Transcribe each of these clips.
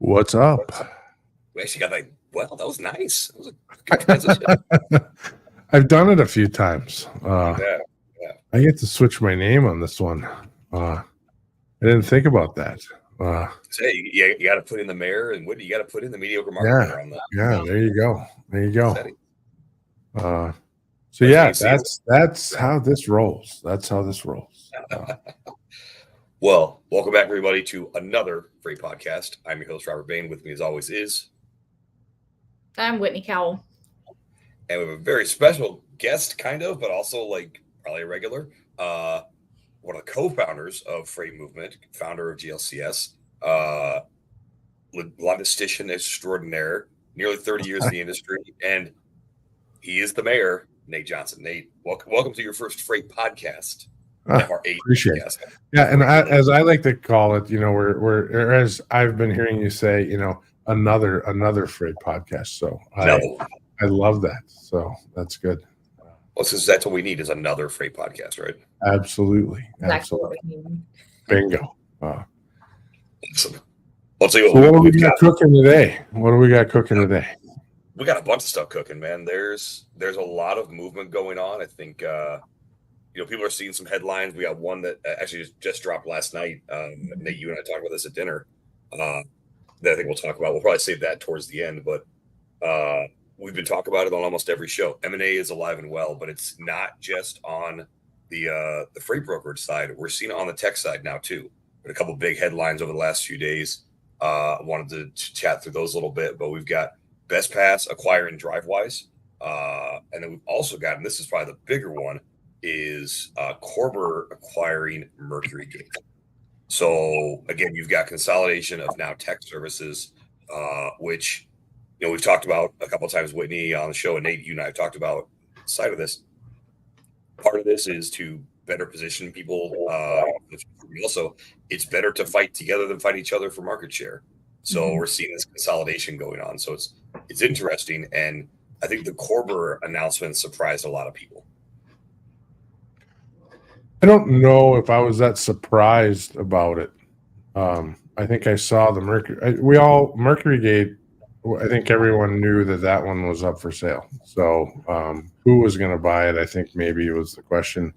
What's up? We actually got that was nice. That was a good transition. I've done it a few times. Yeah. I get to switch my name on this one. I didn't think about that. So you got to put in the mayor, and Whitney, you got to put in the mediocre marketer on that. Yeah, there you go. So yeah, that's how this rolls. Well, welcome back, everybody, to another Freight podcast. I'm your host, Robert Bain. With me, as always, is I'm Whitney Cowell. And we have a very special guest, kind of, but also like probably a regular. One of the co-founders of Freight Movement, founder of GLCS, logistician extraordinaire, nearly 30 years in the industry, and he is the mayor, Nate Johnson. Nate, welcome to your first Freight podcast. FR8 appreciate it. Yeah, and as I like to call it, we're as I've been hearing you say, another Freight podcast. So I love that. So that's good. Well, since that's what we need is another Freight podcast, right? Absolutely. Bingo. Awesome. Let's see what do we got cooking today? We got a bunch of stuff cooking, man. There's a lot of movement going on. I think people are seeing some headlines. We got one that actually just dropped last night. Nate, you and I talked about this at dinner. That I think we'll talk about. We'll probably save that towards the end, but we've been talking about it on almost every show. M&A is alive and well, but it's not just on the freight brokerage side. We're seeing it on the tech side now too. But a couple of big headlines over the last few days. I wanted to chat through those a little bit, but we've got BestPass acquiring DriveWise, and then we've also got, and this is probably the bigger one, is Corber acquiring MercuryGate. So again, you've got consolidation of now tech services, which we've talked about a couple of times, Whitney, on the show, and Nate, you and I have talked about the side of this. Part of this is to better position people. Also, it's better to fight together than fight each other for market share. So we're seeing this consolidation going on. So it's interesting, and I think the Corber announcement surprised a lot of people. I don't know if I was that surprised about it. I think I saw the MercuryGate. I think everyone knew that one was up for sale. So who was going to buy it? I think maybe it was the question.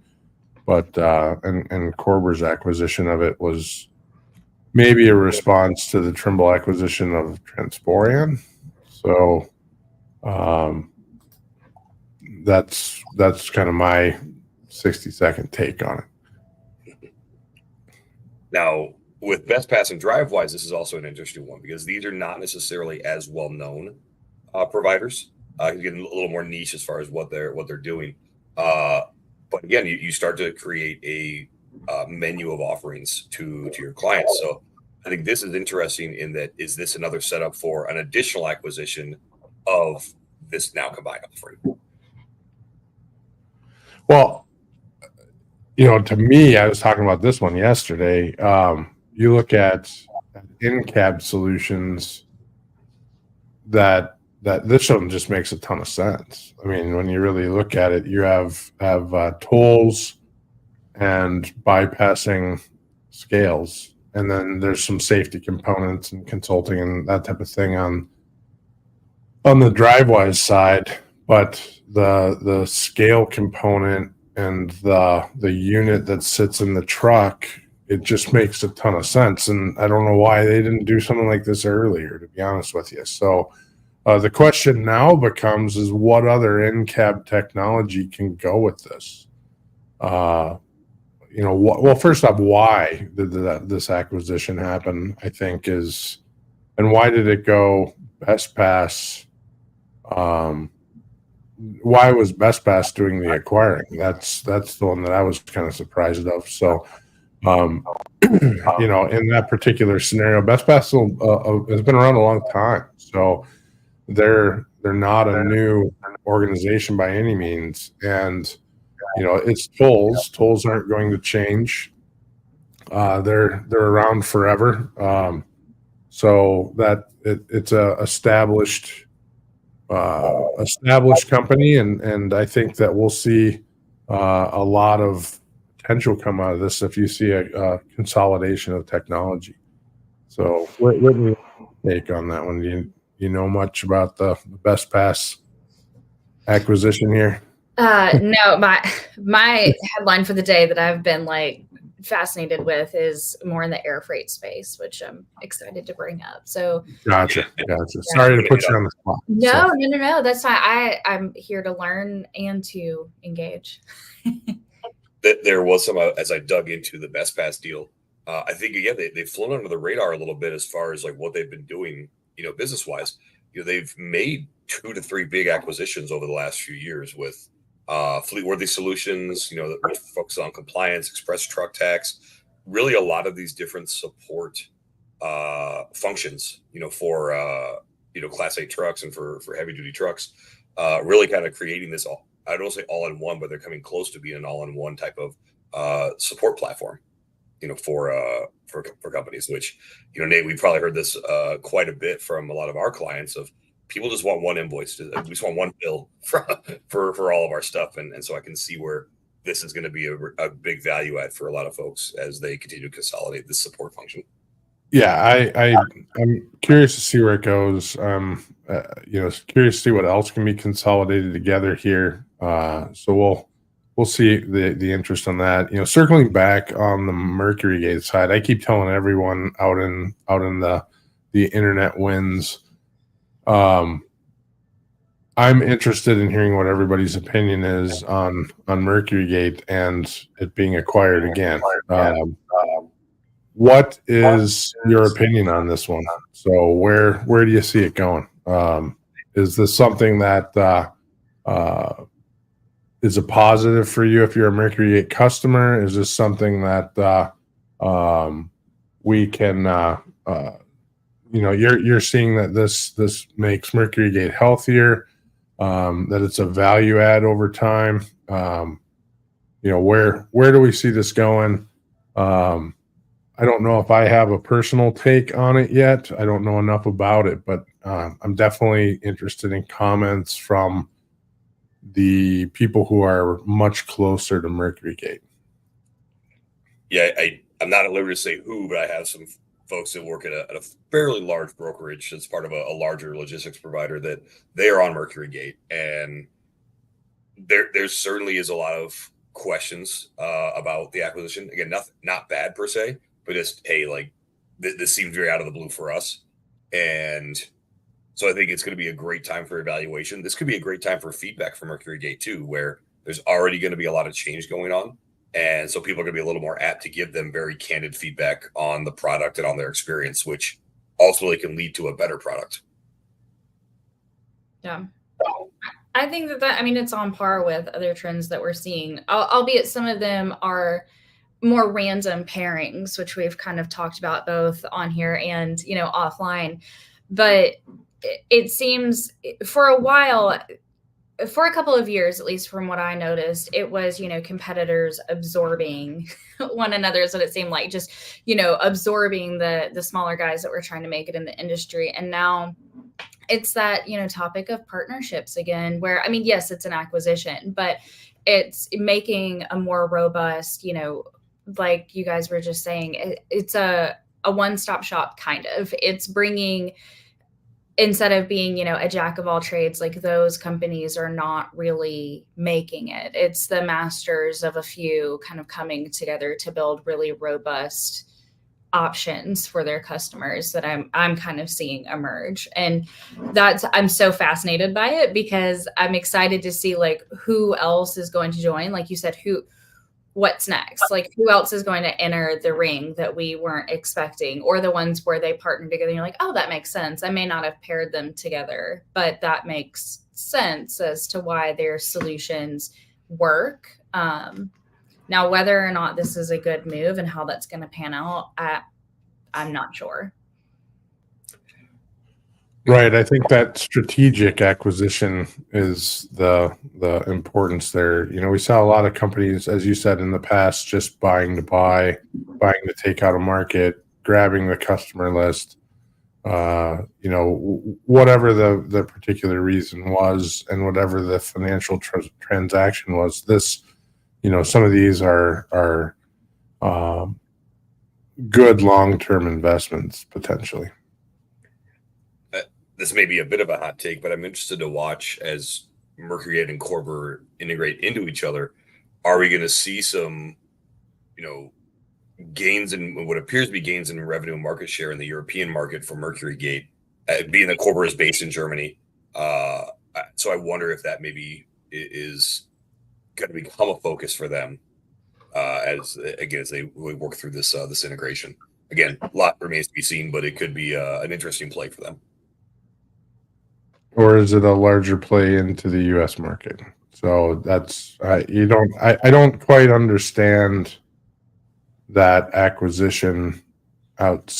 But and Corber's acquisition of it was maybe a response to the Trimble acquisition of Transporeon. So that's kind of my 60-second take on it. Now, with BestPass and DriveWise, this is also an interesting one because these are not necessarily as well-known providers. You get a little more niche as far as what they're doing. But again, you start to create a menu of offerings to your clients. So I think this is interesting in that, is this another setup for an additional acquisition of this now combined offering? Well, to me, I was talking about this one yesterday. You look at in-cab solutions that this one just makes a ton of sense. I mean, when you really look at it, you have tolls and bypassing scales, and then there's some safety components and consulting and that type of thing on the DriveWise side. But the scale component and the unit that sits in the truck, it just makes a ton of sense. And I don't know why they didn't do something like this earlier, to be honest with you. So the question now becomes is what other in-cab technology can go with this? Well, first off, why did this acquisition happen, I think is, and why did it go BestPass? Why was BestPass doing the acquiring? That's the one that I was kind of surprised of. So, in that particular scenario, BestPass has been around a long time. So they're not a new organization by any means. And, it's tolls. Tolls aren't going to change. They're around forever. So that it's a established company, and I think that we'll see a lot of potential come out of this if you see a consolidation of technology. So, Whitney, take on that one? Do you know much about the Best Pass acquisition here? No, my headline for the day that I've been like fascinated with is more in the air freight space, which I'm excited to bring up. So Gotcha. Sorry to put you on the spot. No. That's fine. I'm here to learn and to engage. There was some as I dug into the Best Pass deal. I think again they've flown under the radar a little bit as far as like what they've been doing, business wise. They've made 2 to 3 big acquisitions over the last few years with Fleetworthy Solutions, that focus on compliance, express truck tax, really a lot of these different support functions, for Class 8 trucks and for heavy duty trucks, really kind of creating this I don't say all in one, but they're coming close to being an all in one type of support platform, for companies, which, Nate, we probably heard this quite a bit from a lot of our clients of people just want one invoice. We just want one bill for all of our stuff. And so I can see where this is going to be a big value add for a lot of folks as they continue to consolidate this support function. Yeah, I'm curious to see where it goes. Curious to see what else can be consolidated together here. So we'll see the interest on that. Circling back on the MercuryGate side, I keep telling everyone out in the internet wins. I'm interested in hearing what everybody's opinion is on MercuryGate and it being acquired again. What is your opinion on this one? So where do you see it going? Is this something that is a positive for you if you're a MercuryGate customer? Is this something that we can you're seeing that this makes MercuryGate healthier, that it's a value add over time? Where do we see this going? I don't know if I have a personal take on it yet. I don't know enough about it, but I'm definitely interested in comments from the people who are much closer to MercuryGate. Yeah, I'm not at liberty to say who, but I have some folks that work at a fairly large brokerage that's part of a larger logistics provider that they are on MercuryGate, and there certainly is a lot of questions about the acquisition. Again, not bad per se, but just, hey, like this seems very out of the blue for us. And so I think it's going to be a great time for evaluation. This could be a great time for feedback from MercuryGate too, where there's already going to be a lot of change going on. And so people are going to be a little more apt to give them very candid feedback on the product and on their experience, which ultimately can lead to a better product. Yeah. I think that it's on par with other trends that we're seeing, albeit some of them are more random pairings, which we've kind of talked about both on here and, offline. But it seems for a while, for a couple of years, at least from what I noticed, it was, competitors absorbing one another. So it seemed like just, absorbing the smaller guys that were trying to make it in the industry. And now it's that, topic of partnerships again, where, yes, it's an acquisition, but it's making a more robust, like you guys were just saying, it's a one-stop shop kind of. It's bringing, instead of being, a jack of all trades, like those companies are not really making it. It's the masters of a few kind of coming together to build really robust options for their customers that I'm kind of seeing emerge. And I'm so fascinated by it because I'm excited to see like who else is going to join. Like you said, what's next? Like who else is going to enter the ring that we weren't expecting, or the ones where they partner together and you're like, oh, that makes sense. I may not have paired them together, but that makes sense as to why their solutions work. Now, whether or not this is a good move and how that's going to pan out, I'm not sure. Right. I think that strategic acquisition is the importance there. We saw a lot of companies, as you said in the past, just buying to buy, buying to take out a market, grabbing the customer list, whatever the particular reason was and whatever the financial transaction was. This, some of these are good long-term investments potentially. this may be a bit of a hot take, but I'm interested to watch as Mercury and Corber integrate into each other. Are we going to see some, gains in what appears to be gains in revenue and market share in the European market for Mercury Gate, being that Corber is based in Germany? So I wonder if that maybe is going to become a focus for them as they work through this integration. Again, a lot remains to be seen, but it could be an interesting play for them. Or is it a larger play into the U.S. market? So that's I don't quite understand that acquisition out.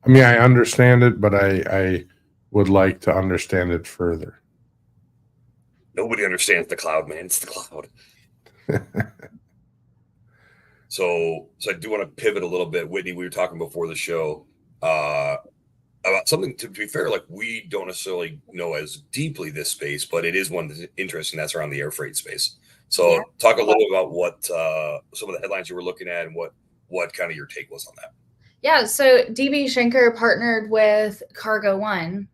I mean, I understand it, but I would like to understand it further. Nobody understands the cloud, man. It's the cloud. So I do want to pivot a little bit. Whitney, we were talking before the show about something, to be fair, like we don't necessarily know as deeply this space, but it is one that's interesting. That's around the air freight space. So talk a little about what some of the headlines you were looking at and what kind of your take was on that. Yeah, so DB Schenker partnered with Cargo One.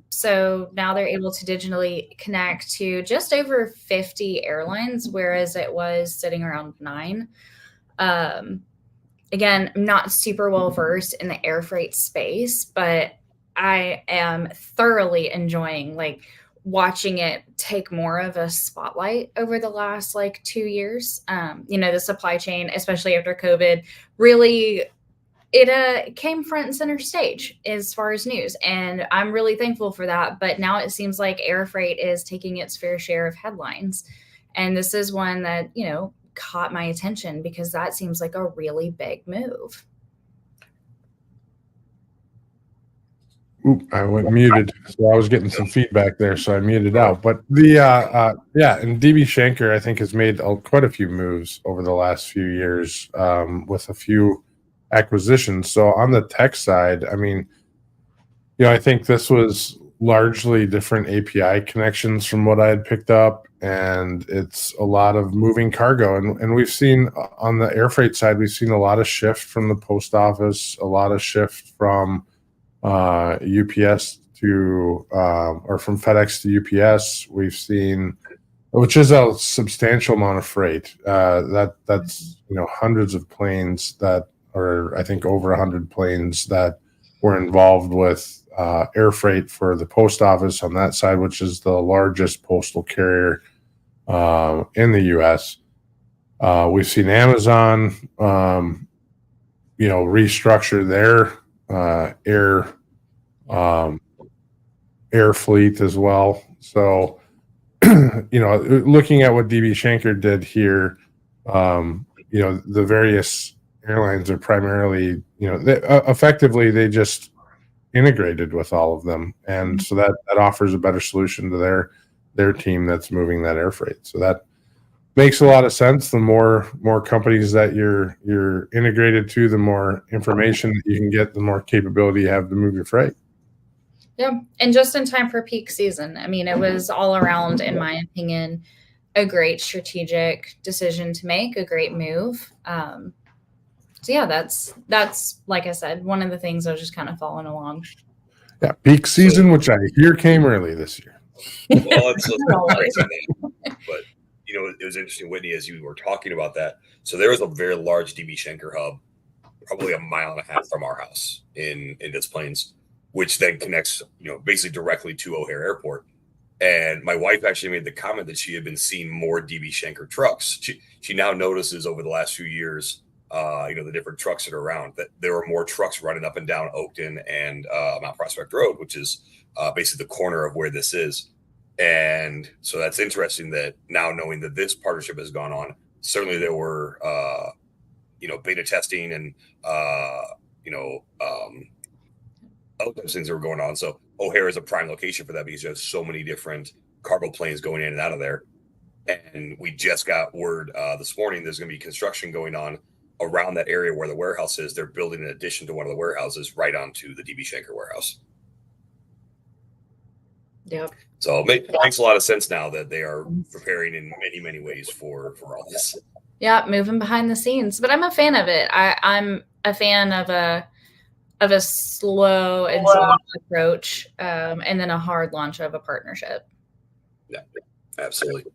So now they're able to digitally connect to just over 50 airlines, whereas it was sitting around 9. Again, I'm not super well versed in the air freight space, but I am thoroughly enjoying watching it take more of a spotlight over the last 2 years. The supply chain, especially after COVID, really it came front and center stage as far as news, and I'm really thankful for that. But now it seems like air freight is taking its fair share of headlines, and this is one that caught my attention because that seems like a really big move. Oop, I went muted, so I was getting some feedback there, so I muted out. But the and DB Schenker, I think, has made quite a few moves over the last few years with a few acquisitions. So on the tech side, I mean, I think this was largely different API connections from what I had picked up, and it's a lot of moving cargo. And we've seen on the air freight side, we've seen a lot of shift from the post office, a lot of shift from UPS to or from FedEx to UPS. We've seen, which is a substantial amount of freight. That's hundreds of planes that, or I think over 100 planes that were involved with air freight for the post office on that side, which is the largest postal carrier in the U.S. We've seen Amazon, restructure their air fleet as well. So, looking at what DB Schenker did here, the various airlines are primarily, effectively they just integrated with all of them, and so that offers a better solution to their team that's moving that air freight. So that makes a lot of sense. The more companies that you're integrated to, the more information that you can get, the more capability you have to move your freight. Yeah, and just in time for peak season. I mean, it was all around, in my opinion, a great strategic decision to make, a great move. So yeah, that's like I said, one of the things I was just kind of following along. Yeah, peak season, which I hear came early this year. Well, but it was interesting, Whitney, as you were talking about that. So there was a very large DB Schenker hub, probably 1.5 miles from our house in Des Plaines, which then connects, basically directly to O'Hare Airport. And my wife actually made the comment that she had been seeing more DB Schenker trucks. She now notices over the last few years, the different trucks that are around, that there are more trucks running up and down Oakton and Mount Prospect Road, which is basically the corner of where this is. And so that's interesting that now, knowing that this partnership has gone on, certainly there were, beta testing and, other things that were going on. So O'Hare is a prime location for that because you have so many different cargo planes going in and out of there. And we just got word this morning there's going to be construction going on around that area where the warehouse is. They're building an addition to one of the warehouses right onto the DB Schenker warehouse. Yep. So it makes a lot of sense now that they are preparing in many, many ways for all this. Yeah, moving behind the scenes. But I'm a fan of it. I'm a fan of of a slow and joint approach, and then a hard launch of a partnership. Yeah, absolutely.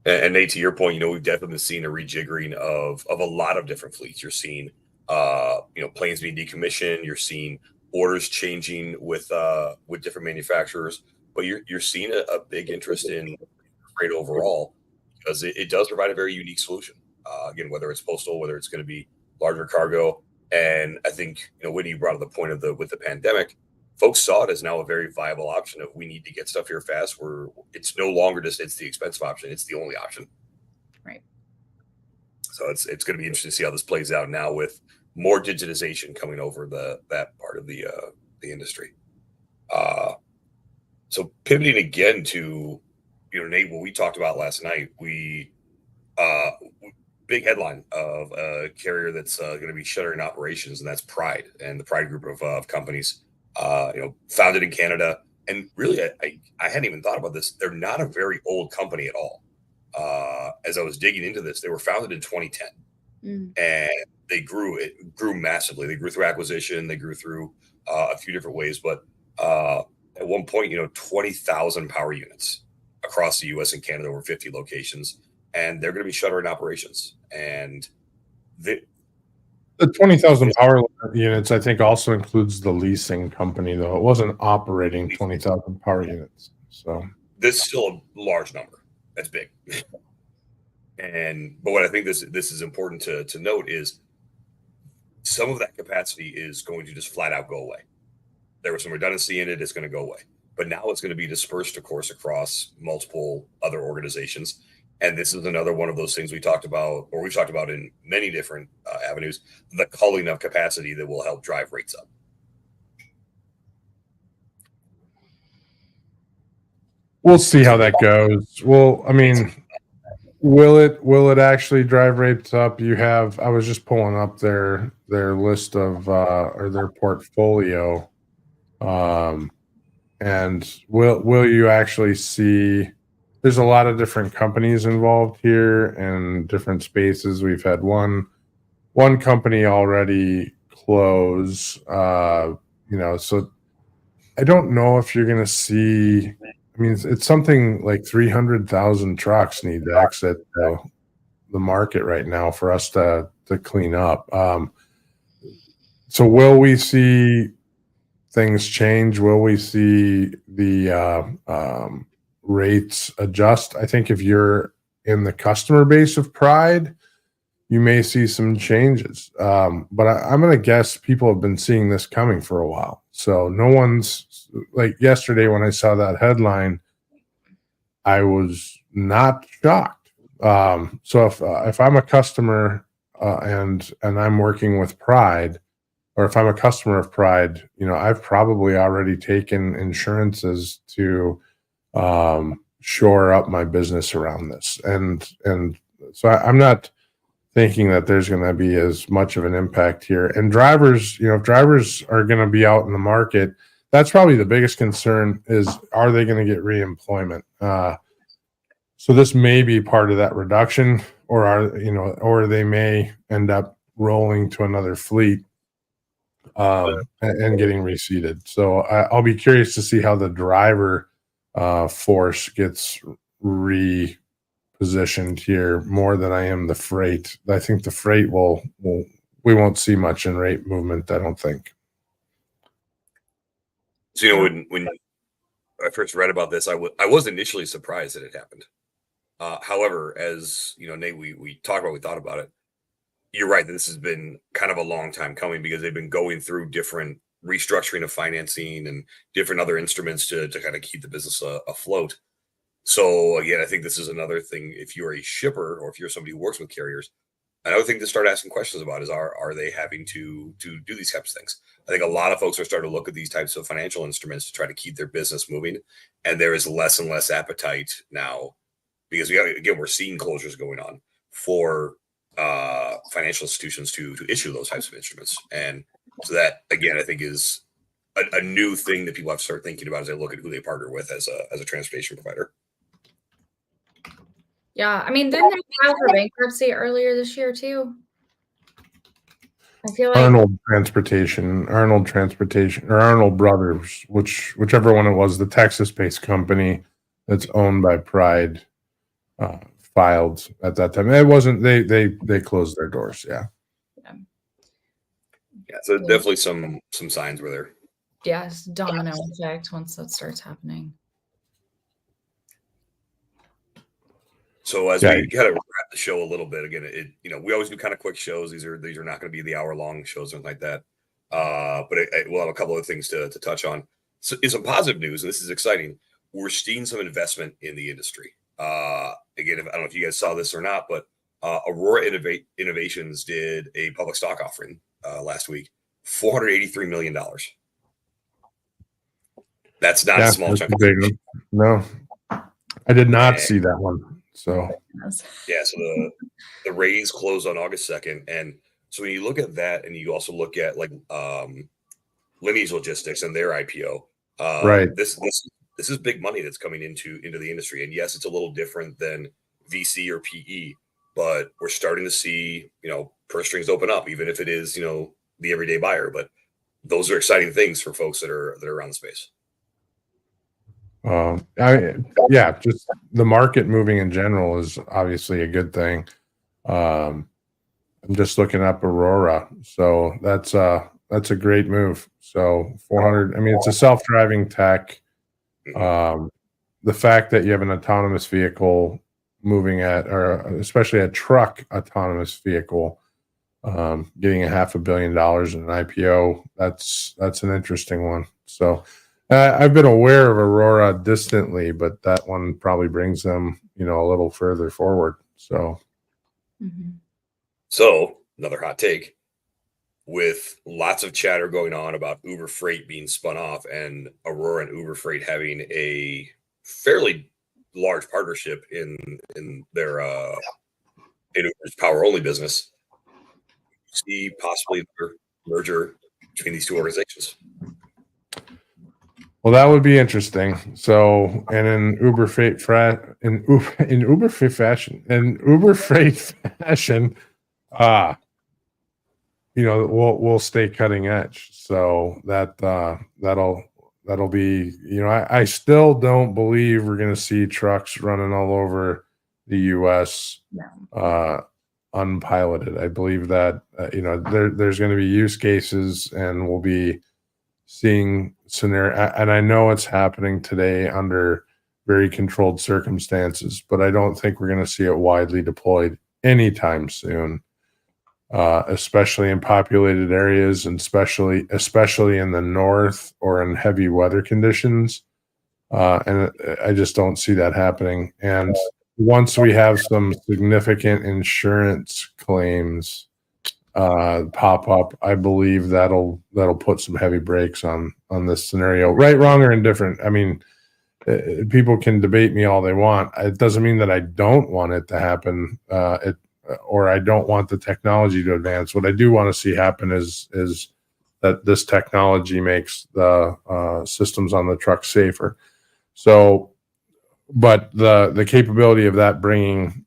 And Nate, to your point, we've definitely seen a rejiggering of a lot of different fleets. You're seeing, planes being decommissioned. You're seeing orders changing with different manufacturers, but you're seeing a big interest in freight overall because it does provide a very unique solution. Again, whether it's postal, whether it's going to be larger cargo, and I think Whitney brought up the point with the pandemic. Folks saw it as now a very viable option of we need to get stuff here fast. Where it's no longer just it's the expensive option; it's the only option. Right. So it's going to be interesting to see how this plays out now with more digitization coming over that part of the industry. So pivoting again to Nate, what we talked about last night, we big headline of a carrier that's going to be shuttering operations, and that's Pride and the Pride group of companies. Founded in Canada, and really, I hadn't even thought about this. They're not a very old company at all. As I was digging into this, they were founded in 2010, and they grew massively. They grew through acquisition. They grew through a few different ways, but at one point, 20,000 power units across the U.S. and Canada, over 50 locations, and they're going to be shuttering operations. And the 20,000 power units, I think, also includes the leasing company, though. It wasn't operating 20,000 power units. So this is still a large number. That's big. But what I think this is important to note is some of that capacity is going to just flat out go away. There was some redundancy in it. It's going to go away. But now it's going to be dispersed, of course, across multiple other organizations. And this is another one of those things we've talked about in many different avenues, the culling of capacity that will help drive rates up. We'll see how that goes. Well, I mean, will it actually drive rates up? I was just pulling up their list of or their portfolio. And will you actually see? There's a lot of different companies involved here and different spaces. We've had one company already close. So I don't know if you're going to see. I mean, it's something like 300,000 trucks need to exit the market right now for us to clean up. So will we see things change? Will we see the rates adjust? I think if you're in the customer base of Pride, you may see some changes. But I'm going to guess people have been seeing this coming for a while. So no one's like yesterday when I saw that headline, I was not shocked. So if I'm a customer and I'm working with Pride, or if I'm a customer of Pride, I've probably already taken insurances to shore up my business around this. And so I'm not thinking that there's going to be as much of an impact here. And drivers, if drivers are going to be out in the market, that's probably the biggest concern is, are they going to get reemployment? So this may be part of that reduction, or they may end up rolling to another fleet and getting reseated. So I'll be curious to see how the driver force gets repositioned here more than I am the freight. I think the freight we won't see much in rate movement, I don't think. So when I first read about this, I was initially surprised that it happened. However, as Nate, we thought about it. You're right that this has been kind of a long time coming because they've been going through different restructuring of financing and different other instruments to kind of keep the business afloat. So again, I think this is another thing. If you're a shipper or if you're somebody who works with carriers, another thing to start asking questions about is are they having to do these types of things? I think a lot of folks are starting to look at these types of financial instruments to try to keep their business moving, and there is less and less appetite now because we're seeing closures going on for financial institutions to issue those types of instruments. And so that, again, I think is a new thing that people have to start thinking about as they look at who they partner with as a transportation provider. Yeah, I mean, didn't they file for bankruptcy earlier this year too? I feel like Arnold Transportation, or Arnold Brothers, whichever one it was, the Texas-based company that's owned by Pride, filed at that time. It wasn't they closed their doors. Yeah. Yeah, so definitely some signs were there. Yeah, it's domino effect once that starts happening. So as we kind of wrap the show a little bit, again, we always do kind of quick shows. These are not going to be the hour-long shows or anything like that. But we'll have a couple of things to touch on. So, in some positive news, and this is exciting, we're seeing some investment in the industry. Again, I don't know if you guys saw this or not, but Aurora Innovations did a public stock offering last week, $483 million. That's not a small chunk. No, I did not see that one. So yeah, so the raise closed on August 2nd, and so when you look at that, and you also look at like Lineage Logistics and their IPO, right? This is big money that's coming into the industry, and yes, it's a little different than VC or PE, but we're starting to see purse strings open up, even if it is the everyday buyer. But those are exciting things for folks that are around the space. Just the market moving in general is obviously a good thing. I'm just looking up Aurora, so that's a great move. So 400. I mean, it's a self-driving tech. The fact that you have an autonomous vehicle moving or especially a truck autonomous vehicle, getting $500 million in an IPO, that's an interesting one. So. I've been aware of Aurora distantly, but that one probably brings them, a little further forward. So, So another hot take, with lots of chatter going on about Uber Freight being spun off and Aurora and Uber Freight having a fairly large partnership in their in Uber's power only business. See possibly a merger between these two organizations. Well, that would be interesting. So, and in Uber Freight fashion, we'll stay cutting edge. So that'll be, I still don't believe we're going to see trucks running all over the U.S. Unpiloted. I believe that there's going to be use cases, and we'll be seeing scenario, and I know it's happening today under very controlled circumstances, but I don't think we're going to see it widely deployed anytime soon, especially in populated areas, and especially in the north or in heavy weather conditions. And I just don't see that happening. And once we have some significant insurance claims pop up, I believe that'll put some heavy brakes on this scenario. Right, wrong, or indifferent. I mean, people can debate me all they want. It doesn't mean that I don't want it to happen, or I don't want the technology to advance. What I do want to see happen is that this technology makes the systems on the truck safer. So, but the capability of that bringing,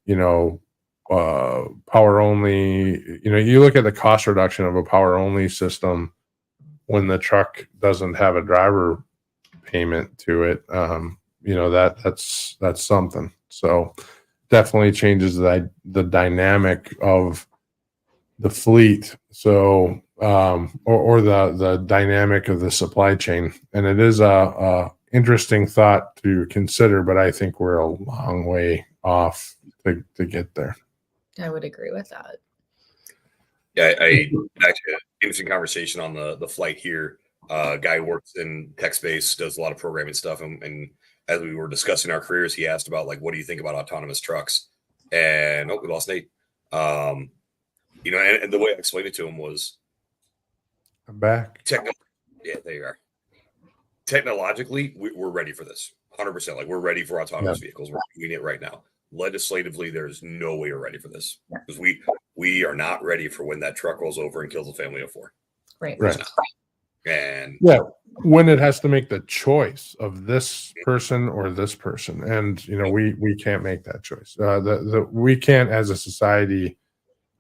power only, you look at the cost reduction of a power only system when the truck doesn't have a driver payment to it. That's something. So definitely changes the dynamic of the fleet. So, or the dynamic of the supply chain. And it is a interesting thought to consider, but I think we're a long way off to get there. I would agree with that. Yeah, I actually had an interesting conversation on the flight here. Guy who works in tech space, does a lot of programming stuff, and as we were discussing our careers, he asked about what do you think about autonomous trucks? And we lost Nate. And the way I explained it to him was, I'm back. Yeah, there you are. Technologically, we're ready for this, 100%. Like, we're ready for autonomous vehicles. We're doing it right now. Legislatively, there's no way we're ready for this, because we are not ready for when that truck rolls over and kills a family of four. Right. And when it has to make the choice of this person or this person, and we can't make that choice. We can't, as a society,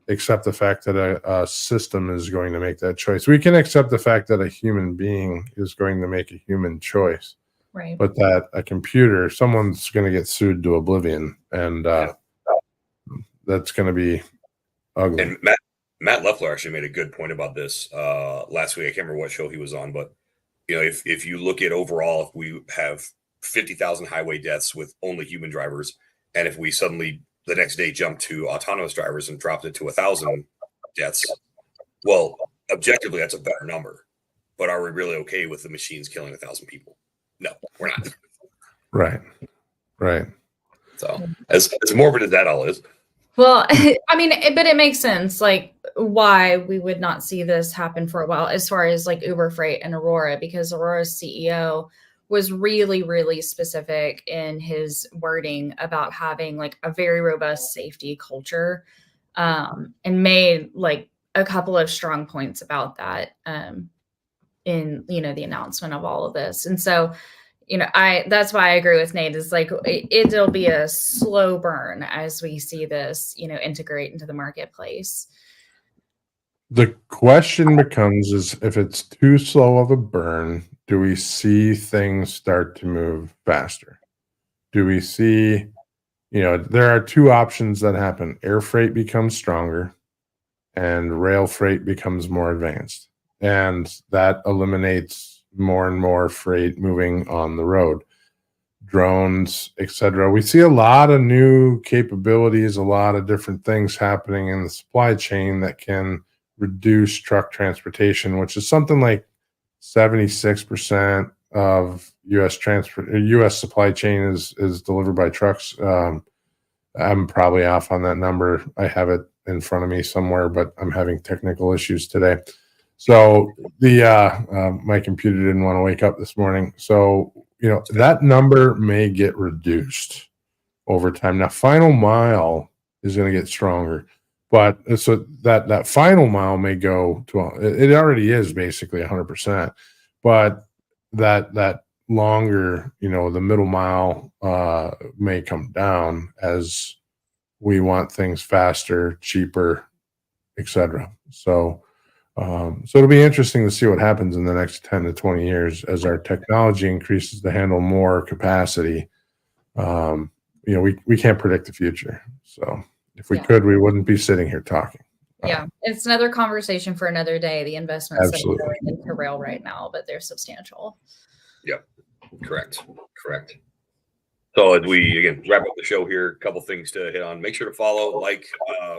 accept the fact that a system is going to make that choice. We can accept the fact that a human being is going to make a human choice, Right. but that a computer, someone's going to get sued to oblivion, and that's going to be ugly. And Matt Leffler actually made a good point about this last week. I can't remember what show he was on, but if you look at overall, if we have 50,000 highway deaths with only human drivers, and if we suddenly the next day jump to autonomous drivers and dropped it to 1,000 deaths, well, objectively that's a better number. But are we really okay with the machines killing 1,000 people? No, we're not. Right. So as morbid as that all is. Well, I mean, but it makes sense, like why we would not see this happen for a while, as far as like Uber Freight and Aurora, because Aurora's CEO was really, really specific in his wording about having like a very robust safety culture, and made like a couple of strong points about that in the announcement of all of this. And so that's why I agree with Nate, is like it'll be a slow burn as we see this integrate into the marketplace. The question becomes is if it's too slow of a burn, do we see things start to move faster? Do we see, there are two options that happen. Air freight becomes stronger and rail freight becomes more advanced. And that eliminates more and more freight moving on the road. Drones, etc. We see a lot of new capabilities, a lot of different things happening in the supply chain that can reduce truck transportation, which is something like 76% of U.S. supply chain is delivered by trucks. I'm probably off on that number. I have it in front of me somewhere, but I'm having technical issues today. So my computer didn't want to wake up this morning. So that number may get reduced over time. Now, final mile is going to get stronger. But so that final mile may go to, it already is basically 100%, but that longer, the middle mile may come down as we want things faster, cheaper, etc. So it'll be interesting to see what happens in the next 10 to 20 years as our technology increases to handle more capacity. We can't predict the future. So if we could, we wouldn't be sitting here talking. Yeah, it's another conversation for another day. The investments that are going into rail right now, but they're substantial. Yep, correct. So as we again wrap up the show here, a couple things to hit on. Make sure to follow,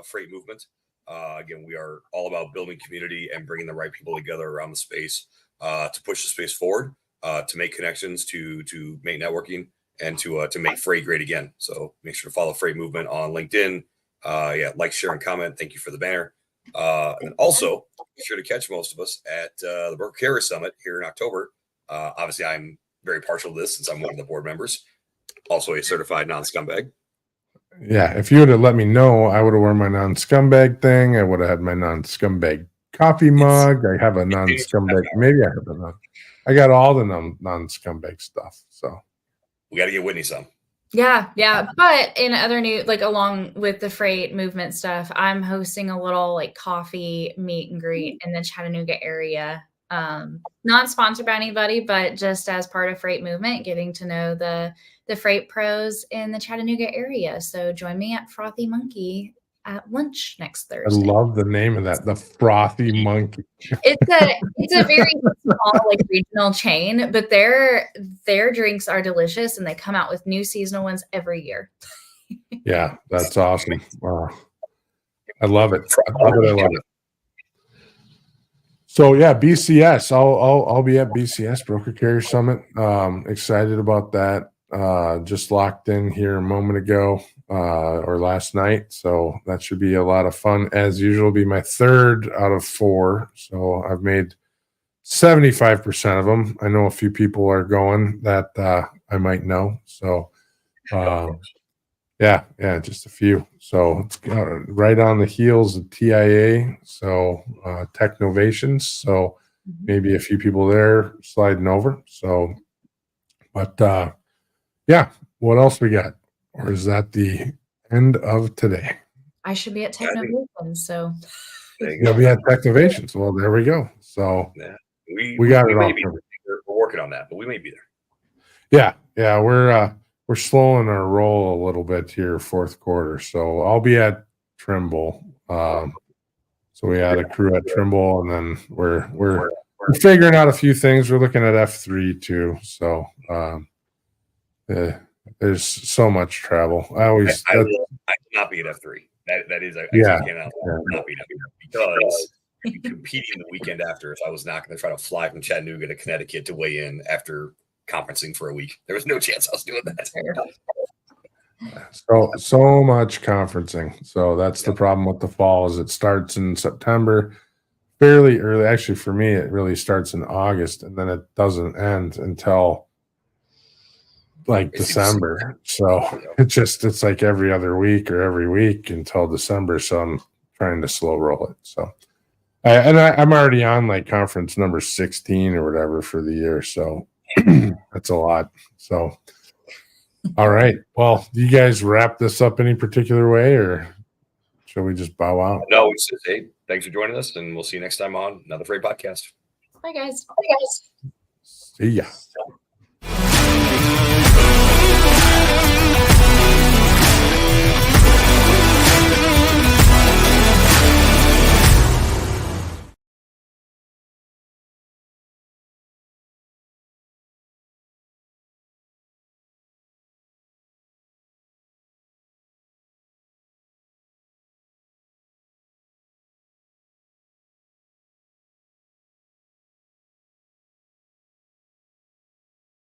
Freight Movement. Again, we are all about building community and bringing the right people together around the space to push the space forward, to make connections, to make networking, and to make freight great again. So make sure to follow Freight Movement on LinkedIn. Like, share, and comment. Thank you for the banner. And also, be sure to catch most of us at the Broker Carrier Summit here in October. Obviously, I'm very partial to this since I'm one of the board members, also a certified non-scumbag. Yeah, if you would have let me know, I would have worn my non-scumbag thing. I would have had my non-scumbag coffee mug. I have a non-scumbag. Maybe I have a non. I got all the non-scumbag stuff. So we got to get Whitney some. Yeah. But in other news, like along with the Freight Movement stuff, I'm hosting a little coffee meet and greet in the Chattanooga area. Not sponsored by anybody, but just as part of Freight Movement, getting to know the freight pros in the Chattanooga area. So join me at Frothy Monkey at lunch next Thursday. I love the name of that, the Frothy Monkey. It's a very small regional chain, but their drinks are delicious and they come out with new seasonal ones every year. Yeah, that's awesome. Wow. I love it. I love it. So yeah, BCS. I'll be at BCS Broker Carrier Summit. Excited about that. Just locked in here a moment ago or last night. So that should be a lot of fun. As usual, be my third out of 4. So I've made 75% of them. I know a few people are going that I might know. So yeah, just a few. So it's right on the heels of TIA. So Technovations. So maybe a few people there sliding over. So, but yeah, what else we got? Or is that the end of today? I should be at Technovations, so You'll be at Technovations. Well, there we go. So Yeah. we got it all. We're working on that, but we may be there. Yeah. We're slowing our roll a little bit here, fourth quarter. So I'll be at Trimble. So we had a crew at Trimble, and then we're figuring out a few things. We're looking at F3 too. So there's so much travel. I cannot be at F3. That is I cannot not be at F3 because I'd be competing the weekend after if I was not going to try to fly from Chattanooga to Connecticut to weigh in after conferencing for a week. There was no chance I was doing that. So much conferencing. So that's the problem with the fall is it starts in September, fairly early. Actually, for me, it really starts in August, and then it doesn't end until like December. So it's like every other week or every week until December. So I'm trying to slow roll it. So I'm already on like conference number 16 or whatever for the year. So that's a lot. So all right. Well, do you guys wrap this up any particular way, or shall we just bow out? No, we said, hey, thanks for joining us, and we'll see you next time on another Freight Podcast. Bye, guys. See ya.